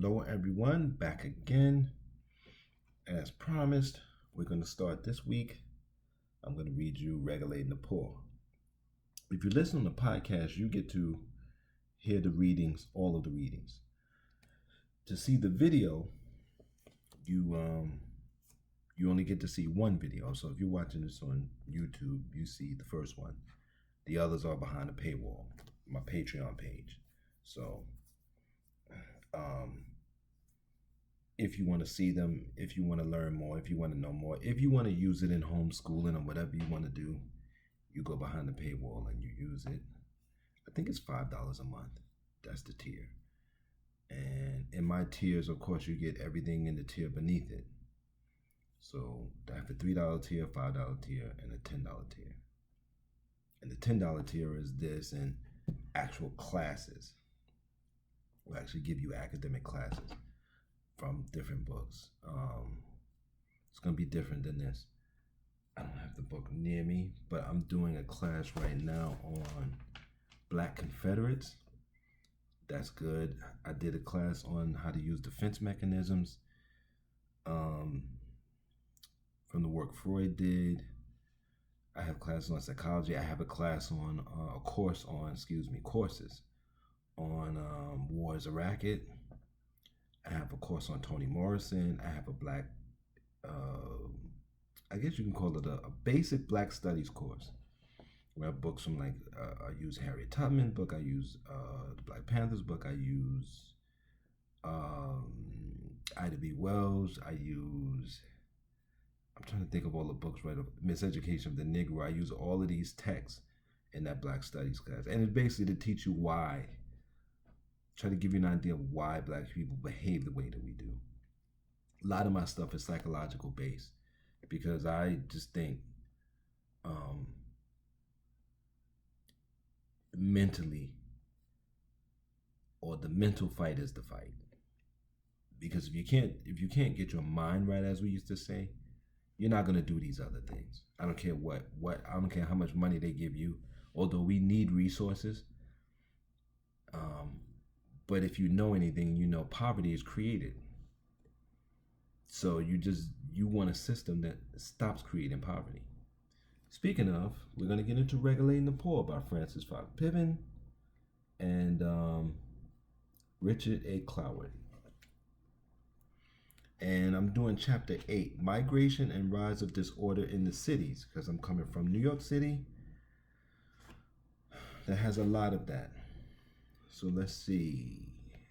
Hello, everyone. Back again. As promised, we're going to start this week. I'm going to read you Regulating the Poor. If you listen on the podcast, you get to hear the readings, all of the readings. To see the video, you only get to see one video. So if you're watching this on YouTube, you see the first one. The others are behind a paywall, my Patreon page. So if you want to see them, if you want to learn more, if you want to know more, if you want to use it in homeschooling or whatever you want to do, you go behind the paywall and you use it. I think it's $5 a month. That's the tier. And in my tiers, of course, you get everything in the tier beneath it. So I have a $3 tier, $5 tier, and a $10 tier. And the $10 tier is this and actual classes. We'll actually give you academic classes from different books. It's going to be different than this. I don't have the book near me, but I'm doing a class right now on Black Confederates. That's good. I did a class on how to use defense mechanisms from the work Freud did. I have classes on psychology. I have a class on courses on War is a Racket. I have a course on Toni Morrison. I have a black, I guess you can call it a basic Black Studies course. We have books from I use Harriet Tubman book. I use the Black Panthers book. I use Ida B. Wells. I'm trying to think of all the books, right? Miseducation of the Negro. I use all of these texts in that Black Studies class. And it's basically to teach you why. Try to give you an idea of why Black people behave the way that we do. A lot of my stuff is psychological based because I just think mentally, or the mental fight is the fight. Because if you can't get your mind right, as we used to say, you're not gonna do these other things. I don't care what I don't care how much money they give you, although we need resources. But if you know anything, you know poverty is created. So you want a system that stops creating poverty. Speaking of, we're going to get into Regulating the Poor by Francis Fox Piven and Richard A. Cloward. And I'm doing chapter 8, Migration and Rise of Disorder in the Cities, because I'm coming from New York City. That has a lot of that. So let's see.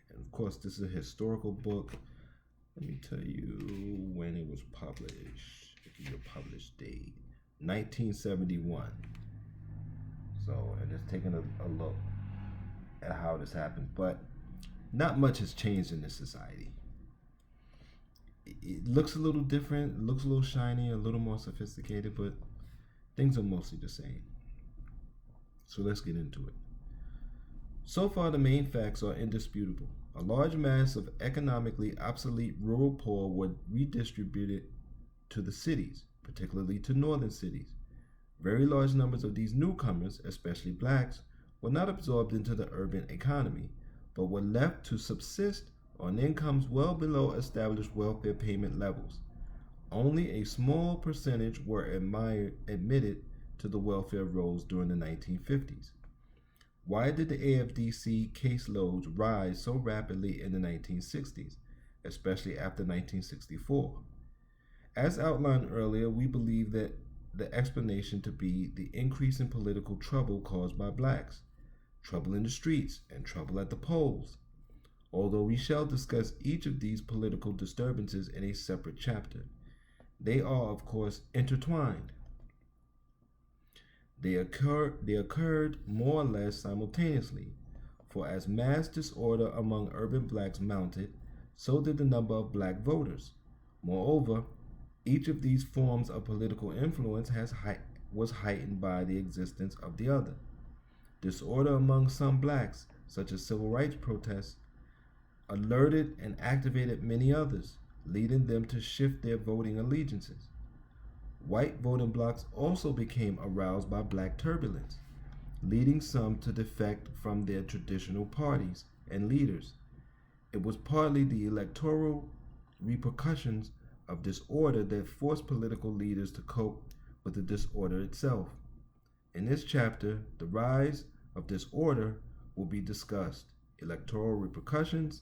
And of course, this is a historical book. Let me tell you when it was published. I'll give you a published date. 1971. So, and it's taking a look at how this happened. But not much has changed in this society. It looks a little different. It looks a little shiny, a little more sophisticated, but things are mostly the same. So let's get into it. So far, the main facts are indisputable. A large mass of economically obsolete rural poor were redistributed to the cities, particularly to northern cities. Very large numbers of these newcomers, especially blacks, were not absorbed into the urban economy, but were left to subsist on incomes well below established welfare payment levels. Only a small percentage were admitted to the welfare rolls during the 1950s. Why did the AFDC caseloads rise so rapidly in the 1960s, especially after 1964? As outlined earlier, we believe that the explanation to be the increase in political trouble caused by blacks, trouble in the streets, and trouble at the polls. Although we shall discuss each of these political disturbances in a separate chapter, they are, of course, intertwined. They occurred more or less simultaneously, for as mass disorder among urban blacks mounted, so did the number of black voters. Moreover, each of these forms of political influence was heightened by the existence of the other. Disorder among some blacks, such as civil rights protests, alerted and activated many others, leading them to shift their voting allegiances. White voting blocs also became aroused by black turbulence, leading some to defect from their traditional parties and leaders. It was partly the electoral repercussions of disorder that forced political leaders to cope with the disorder itself. In this chapter, the rise of disorder will be discussed. Electoral repercussions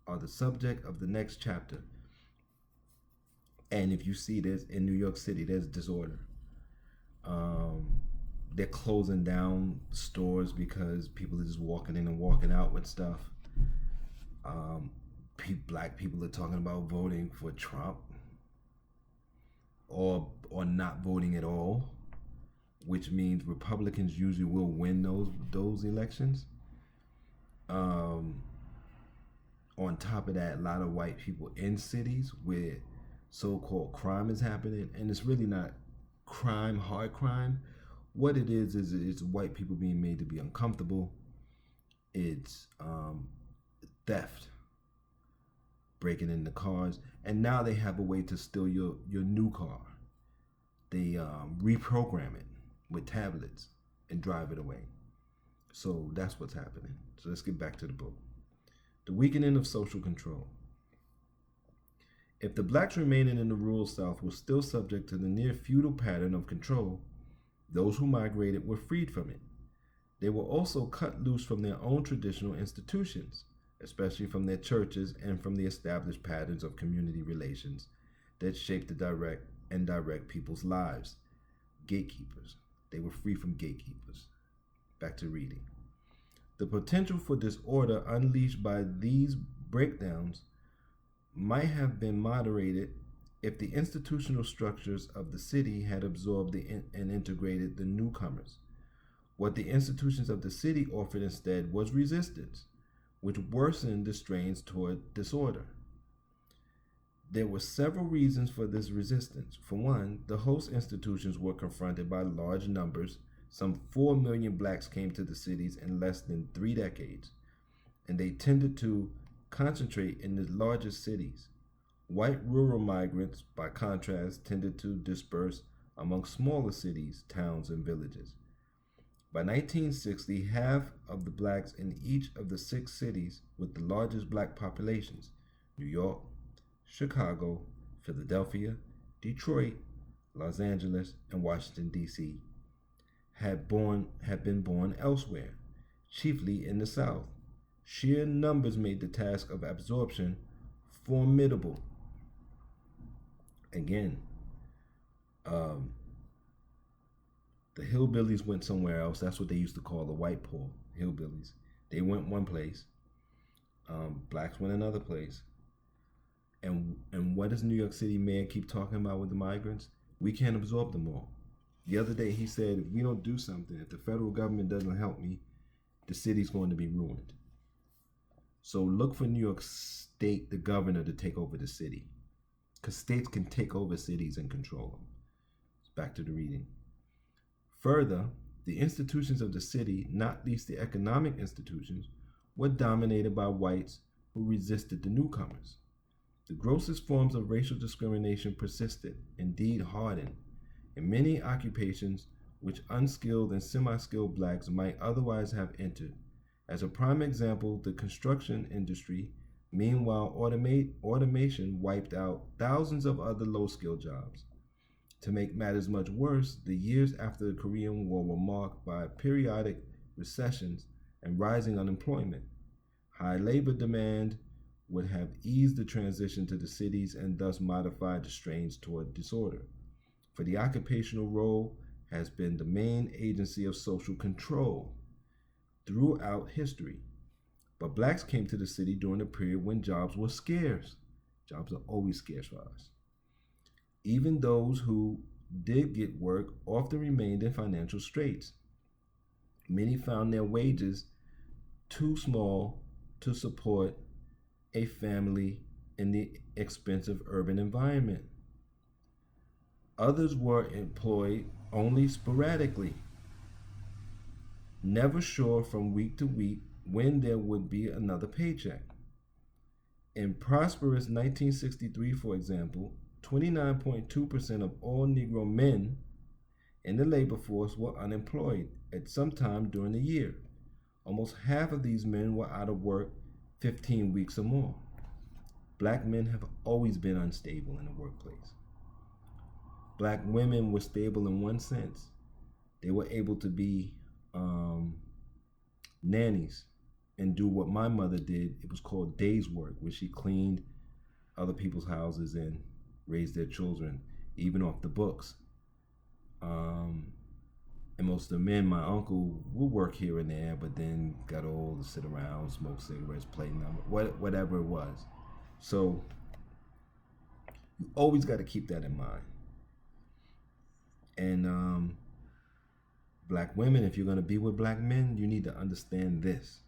are the subject of the next chapter. And if you see this in New York City, there's disorder. They're closing down stores because people are just walking in and walking out with stuff. Black people are talking about voting for Trump or not voting at all, which means Republicans usually will win those elections. On top of that, a lot of white people in cities where so-called crime is happening, and it's really not crime, hard crime. What it is it's white people being made to be uncomfortable. It's theft, breaking into cars, and now they have a way to steal your new car. They reprogram it with tablets and drive it away. So that's what's happening. So let's get back to the book. The weakening of social control. If the blacks remaining in the rural South were still subject to the near feudal pattern of control, those who migrated were freed from it. They were also cut loose from their own traditional institutions, especially from their churches and from the established patterns of community relations that shaped the direct and indirect people's lives. Gatekeepers. They were free from gatekeepers. Back to reading. The potential for disorder unleashed by these breakdowns might have been moderated if the institutional structures of the city had absorbed and integrated the newcomers. What the institutions of the city offered instead was resistance, which worsened the strains toward disorder. There were several reasons for this resistance. For one, the host institutions were confronted by large numbers. Some 4 million blacks came to the cities in less than 3 decades, and they tended to concentrate in the largest cities. White rural migrants, by contrast, tended to disperse among smaller cities, towns, and villages. By 1960, half of the blacks in each of the 6 cities with the largest black populations, New York, Chicago, Philadelphia, Detroit, Los Angeles, and Washington, D.C., had been born elsewhere, chiefly in the South. Sheer numbers made the task of absorption formidable. Again, the hillbillies went somewhere else. That's what they used to call the white poor, hillbillies. They went one place. Blacks went another place. And what does New York City mayor keep talking about with the migrants? We can't absorb them all. The other day he said, if we don't do something, if the federal government doesn't help me, the city's going to be ruined. So look for New York State, the governor, to take over the city. Because states can take over cities and control them. Back to the reading. Further, the institutions of the city, not least the economic institutions, were dominated by whites who resisted the newcomers. The grossest forms of racial discrimination persisted, indeed hardened, in many occupations which unskilled and semi-skilled blacks might otherwise have entered. As a prime example, the construction industry. Meanwhile, automation wiped out thousands of other low-skilled jobs. To make matters much worse, the years after the Korean War were marked by periodic recessions and rising unemployment. High labor demand would have eased the transition to the cities and thus modified the strains toward disorder. For the occupational role has been the main agency of social control throughout history. But blacks came to the city during a period when jobs were scarce. Jobs are always scarce for us. Even those who did get work often remained in financial straits. Many found their wages too small to support a family in the expensive urban environment. Others were employed only sporadically, never sure from week to week when there would be another paycheck. In prosperous 1963, for example, 29.2% of all Negro men in the labor force were unemployed at some time during the year. Almost half of these men were out of work 15 weeks or more. Black men have always been unstable in the workplace. Black women were stable in one sense. They were able to be nannies and do what my mother did. It was called days work, where she cleaned other people's houses and raised their children, even off the books. And most of the men, my uncle, would work here and there, but then got old to sit around, smoke cigarettes, play numbers, whatever it was. So you always got to keep that in mind. And black women, if you're going to be with black men, you need to understand this.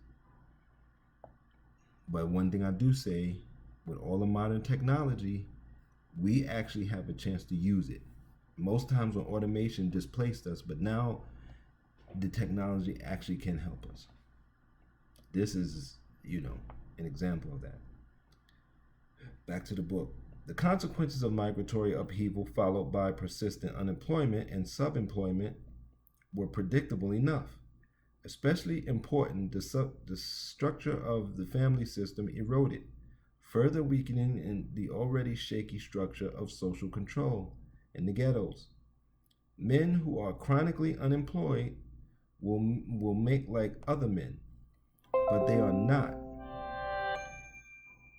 But one thing I do say, with all the modern technology, we actually have a chance to use it. Most times when automation displaced us, but now the technology actually can help us. This is, an example of that. Back to the book. The consequences of migratory upheaval followed by persistent unemployment and subemployment were predictable enough. Especially important, the structure of the family system eroded, further weakening in the already shaky structure of social control in the ghettos. Men who are chronically unemployed will make like other men, but they are not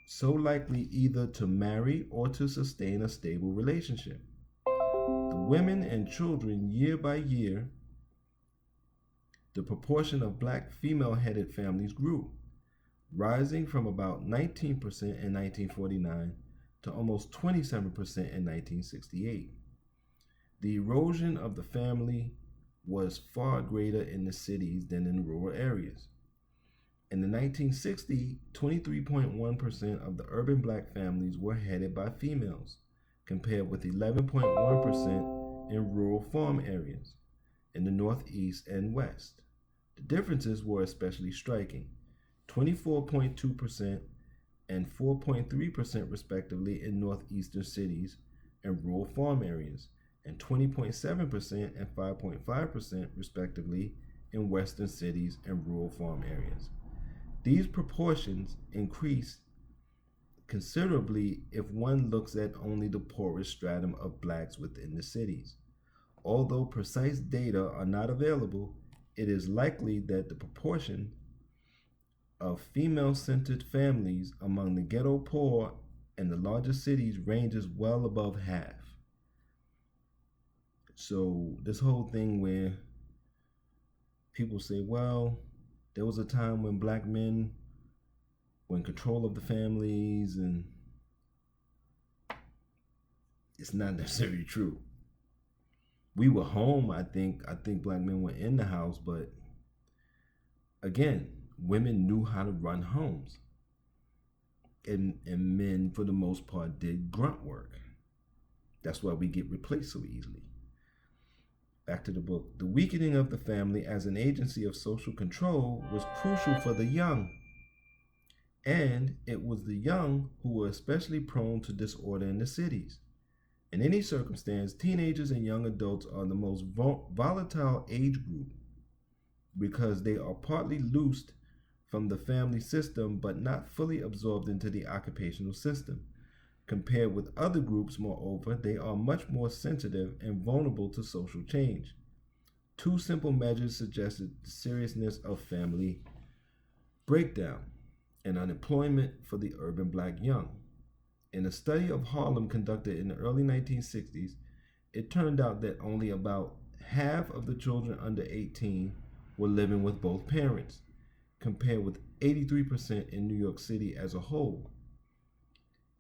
so likely either to marry or to sustain a stable relationship. The women and children, year by year, the proportion of black female-headed families grew, rising from about 19% in 1949 to almost 27% in 1968. The erosion of the family was far greater in the cities than in rural areas. In the 1960s, 23.1% of the urban black families were headed by females, compared with 11.1% in rural farm areas in the Northeast and West. The differences were especially striking, 24.2% and 4.3% respectively in northeastern cities and rural farm areas, and 20.7% and 5.5% respectively in western cities and rural farm areas. These proportions increase considerably if one looks at only the poorest stratum of blacks within the cities. Although precise data are not available, it is likely that the proportion of female-centered families among the ghetto poor in the larger cities ranges well above half. So this whole thing where people say, well, there was a time when black men were in control of the families, and it's not necessarily true. We were home, I think black men were in the house, but again, women knew how to run homes. And men, for the most part, did grunt work. That's why we get replaced so easily. Back to the book. The weakening of the family as an agency of social control was crucial for the young. And it was the young who were especially prone to disorder in the cities. In any circumstance, teenagers and young adults are the most volatile age group because they are partly loosed from the family system but not fully absorbed into the occupational system. Compared with other groups, moreover, they are much more sensitive and vulnerable to social change. Two simple measures suggested the seriousness of family breakdown and unemployment for the urban black young. In a study of Harlem conducted in the early 1960s, it turned out that only about half of the children under 18 were living with both parents, compared with 83% in New York City as a whole.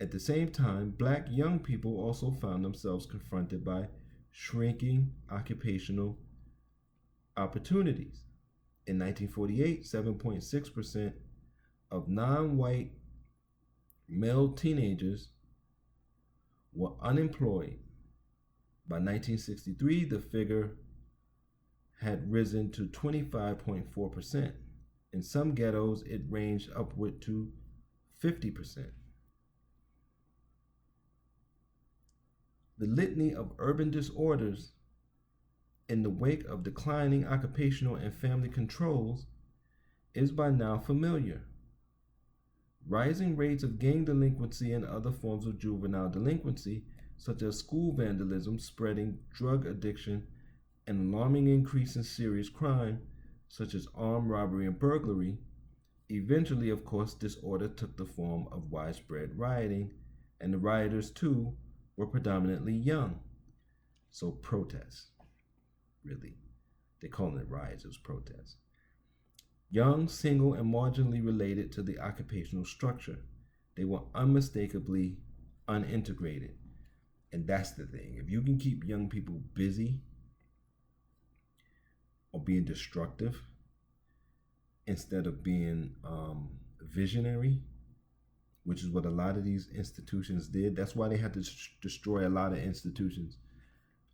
At the same time, black young people also found themselves confronted by shrinking occupational opportunities. In 1948, 7.6% of non-white male teenagers were unemployed. By 1963, the figure had risen to 25.4%. In some ghettos, it ranged upward to 50%. The litany of urban disorders in the wake of declining occupational and family controls is by now familiar. Rising rates of gang delinquency and other forms of juvenile delinquency, such as school vandalism, spreading drug addiction, an alarming increase in serious crime, such as armed robbery and burglary. Eventually, of course, disorder took the form of widespread rioting, and the rioters, too, were predominantly young. So, protests, really. They call it riots, it was protests. Young, single, and marginally related to the occupational structure. They were unmistakably unintegrated. And that's the thing. If you can keep young people busy or being destructive instead of being visionary, which is what a lot of these institutions did. That's why they had to destroy a lot of institutions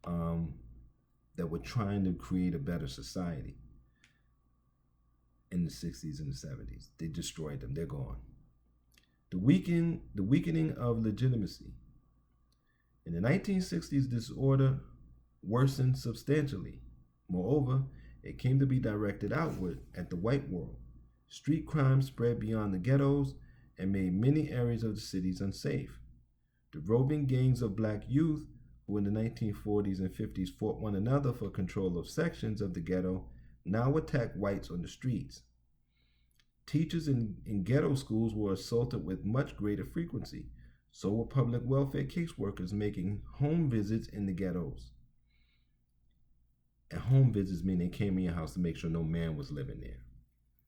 that were trying to create a better society in the 60s and the 70s. They destroyed them. They're gone. The weakening of legitimacy. In the 1960s, disorder worsened substantially. Moreover, it came to be directed outward at the white world. Street crime spread beyond the ghettos and made many areas of the cities unsafe. The roving gangs of black youth, who in the 1940s and 50s fought one another for control of sections of the ghetto, now attack whites on the streets. Teachers in ghetto schools were assaulted with much greater frequency. So were public welfare caseworkers making home visits in the ghettos. And home visits mean they came in your house to make sure no man was living there.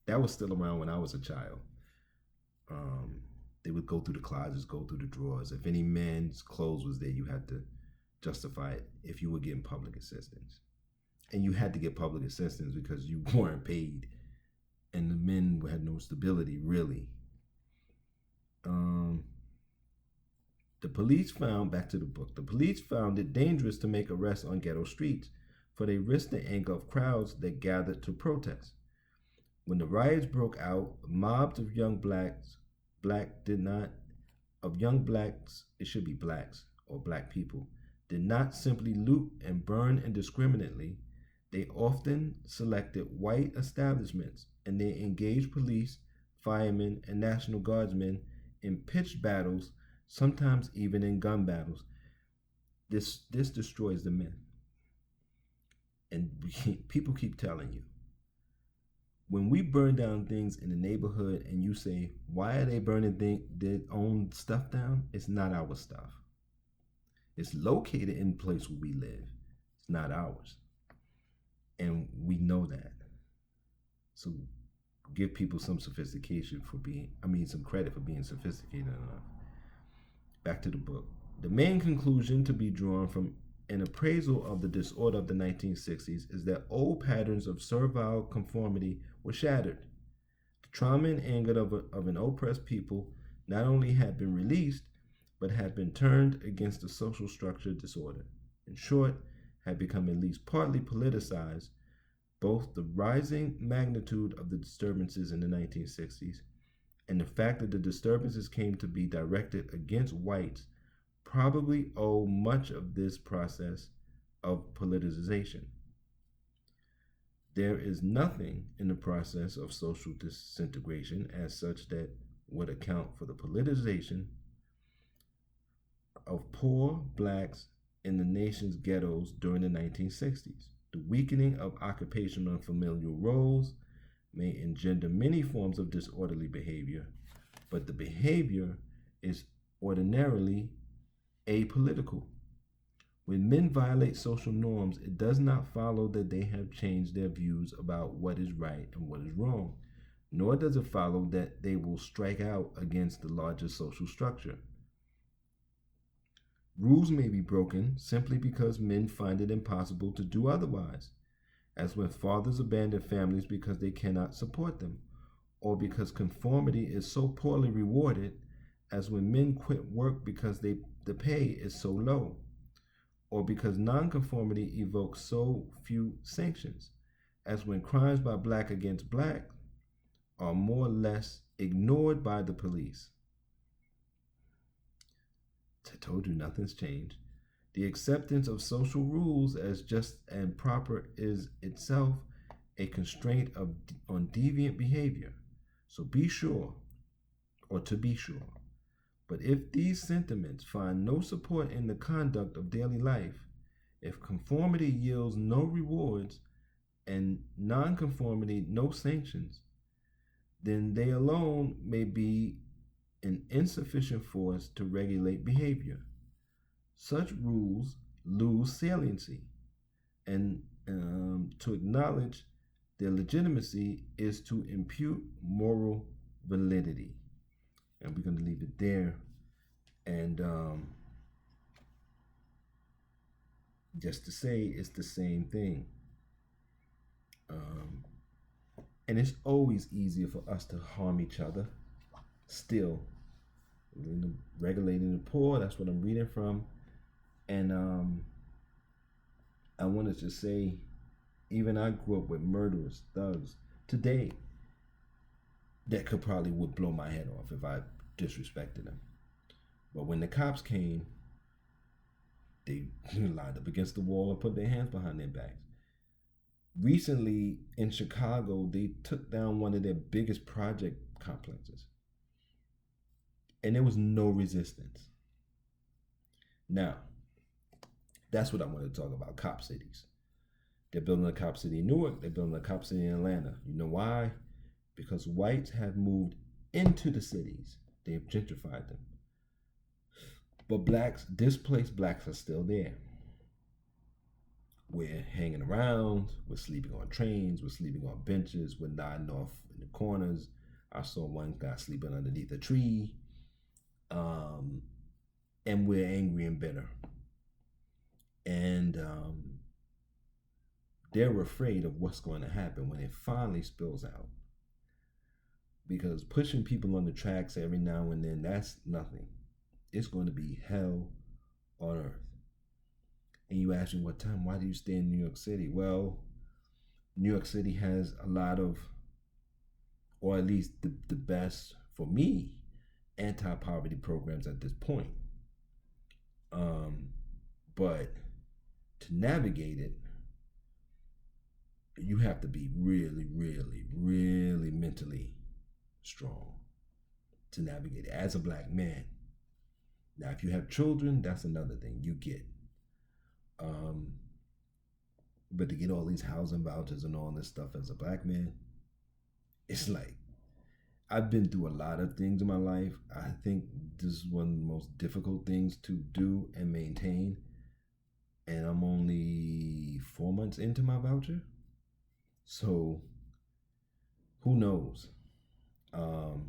That was still around when I was a child. They would go through the closets, go through the drawers. If any man's clothes was there, you had to justify it if you were getting public assistance. And you had to get public assistance because you weren't paid. And the men had no stability, really. The police found, back to the book, the police found it dangerous to make arrests on ghetto streets, for they risked the anger of crowds that gathered to protest. When the riots broke out, mobs of young blacks, it should be blacks or black people, did not simply loot and burn indiscriminately. They often selected white establishments, and they engaged police, firemen, and National Guardsmen in pitched battles, sometimes even in gun battles. This destroys the men. And people keep telling you, when we burn down things in the neighborhood and you say, why are they burning their own stuff down? It's not our stuff. It's located in the place where we live. It's not ours. And we know that. So give people some sophistication for some credit for being sophisticated enough. Back to the book. The main conclusion to be drawn from an appraisal of the disorder of the 1960s is that old patterns of servile conformity were shattered. The trauma and anger of an oppressed people not only had been released, but had been turned against the social structure disorder. In short, had become at least partly politicized. Both the rising magnitude of the disturbances in the 1960s and the fact that the disturbances came to be directed against whites probably owe much of this process of politicization. There is nothing in the process of social disintegration as such that would account for the politicization of poor blacks in the nation's ghettos during the 1960s. The weakening of occupational and familial roles may engender many forms of disorderly behavior, but the behavior is ordinarily apolitical. When men violate social norms, it does not follow that they have changed their views about what is right and what is wrong, nor does it follow that they will strike out against the larger social structure. Rules may be broken simply because men find it impossible to do otherwise, as when fathers abandon families because they cannot support them, or because conformity is so poorly rewarded, as when men quit work because the pay is so low, or because nonconformity evokes so few sanctions, as when crimes by black against black are more or less ignored by the police. I told you nothing's changed. The acceptance of social rules as just and proper is itself a constraint on deviant behavior. So be sure, or to be sure. But if these sentiments find no support in the conduct of daily life, if conformity yields no rewards and nonconformity no sanctions, then they alone may be an insufficient force to regulate behavior. Such rules lose saliency, and to acknowledge their legitimacy is to impute moral validity. And we're going to leave it there. And just to say, it's the same thing. And it's always easier for us to harm each other. Still, regulating the poor, that's what I'm reading from. And I wanted to say, even I grew up with murderers, thugs. Today, that could probably would blow my head off if I disrespected them. But when the cops came, they lined up against the wall and put their hands behind their backs. Recently in Chicago, they took down one of their biggest project complexes, and there was no resistance. Now, that's what I want to talk about, cop cities. They're building a cop city in Newark. They're building a cop city in Atlanta. You know why? Because whites have moved into the cities. They have gentrified them. But blacks, displaced blacks, are still there. We're hanging around. We're sleeping on trains. We're sleeping on benches. We're nodding off in the corners. I saw one guy sleeping underneath a tree. And we're angry and bitter. And they're afraid of what's going to happen when it finally spills out. Because pushing people on the tracks every now and then, that's nothing. It's going to be hell on earth. And you ask me, what time? Why do you stay in New York City? Well, New York City has a lot of, or at least the best, for me, anti-poverty programs at this point. But to navigate it, you have to be really, really, really mentally strong to navigate it as a black man. Now, if you have children, that's another thing you get. But to get all these housing vouchers and all this stuff as a black man, it's like, I've been through a lot of things in my life. I think this is one of the most difficult things to do and maintain. And I'm only 4 months into my voucher. So who knows? Who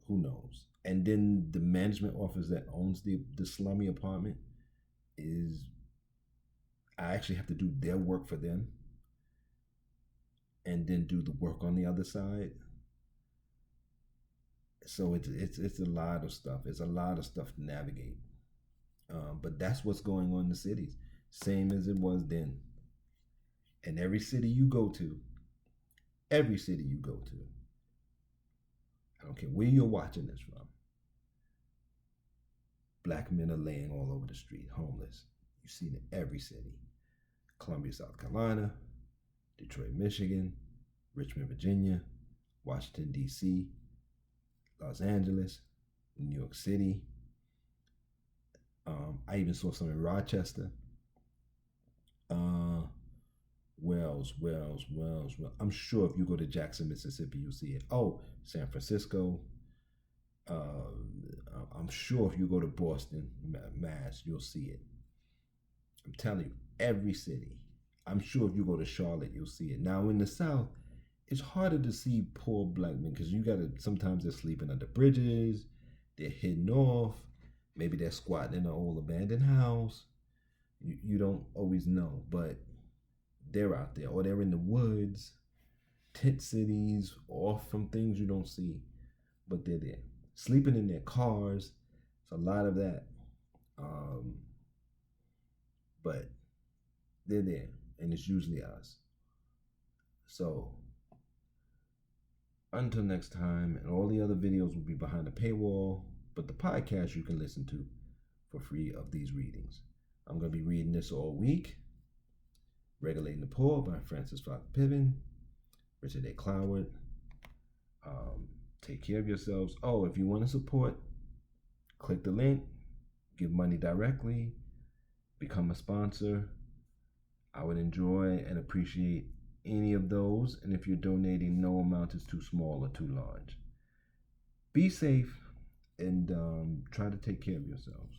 knows? And then the management office that owns the slummy apartment I actually have to do their work for them and then do the work on the other side. So it's a lot of stuff. It's a lot of stuff to navigate. But that's what's going on in the cities. Same as it was then. And every city you go to, I don't care where you're watching this from, black men are laying all over the street, homeless. You see it in every city. Columbia, South Carolina, Detroit, Michigan, Richmond, Virginia, Washington, D.C., Los Angeles, New York City. I even saw some in Rochester. Wells. I'm sure if you go to Jackson, Mississippi, you'll see it. Oh, San Francisco. I'm sure if you go to Boston, Mass, you'll see it. I'm telling you, every city. I'm sure if you go to Charlotte, you'll see it. Now in the South, it's harder to see poor black men because sometimes they're sleeping under bridges, they're hidden off, maybe they're squatting in an old abandoned house. You don't always know, but they're out there, or they're in the woods, tent cities, off from things you don't see, but they're there. Sleeping in their cars, it's a lot of that. But they're there, and it's usually us. So, until next time, and all the other videos will be behind the paywall, but the podcast you can listen to for free of these readings. I'm going to be reading this all week. Regulating the Poor by Francis Fox Piven, Richard A. Cloward, Take care of yourselves. Oh, if you want to support, click the link, give money directly, become a sponsor. I would enjoy and appreciate any of those. And if you're donating, no amount is too small or too large. Be safe and try to take care of yourselves.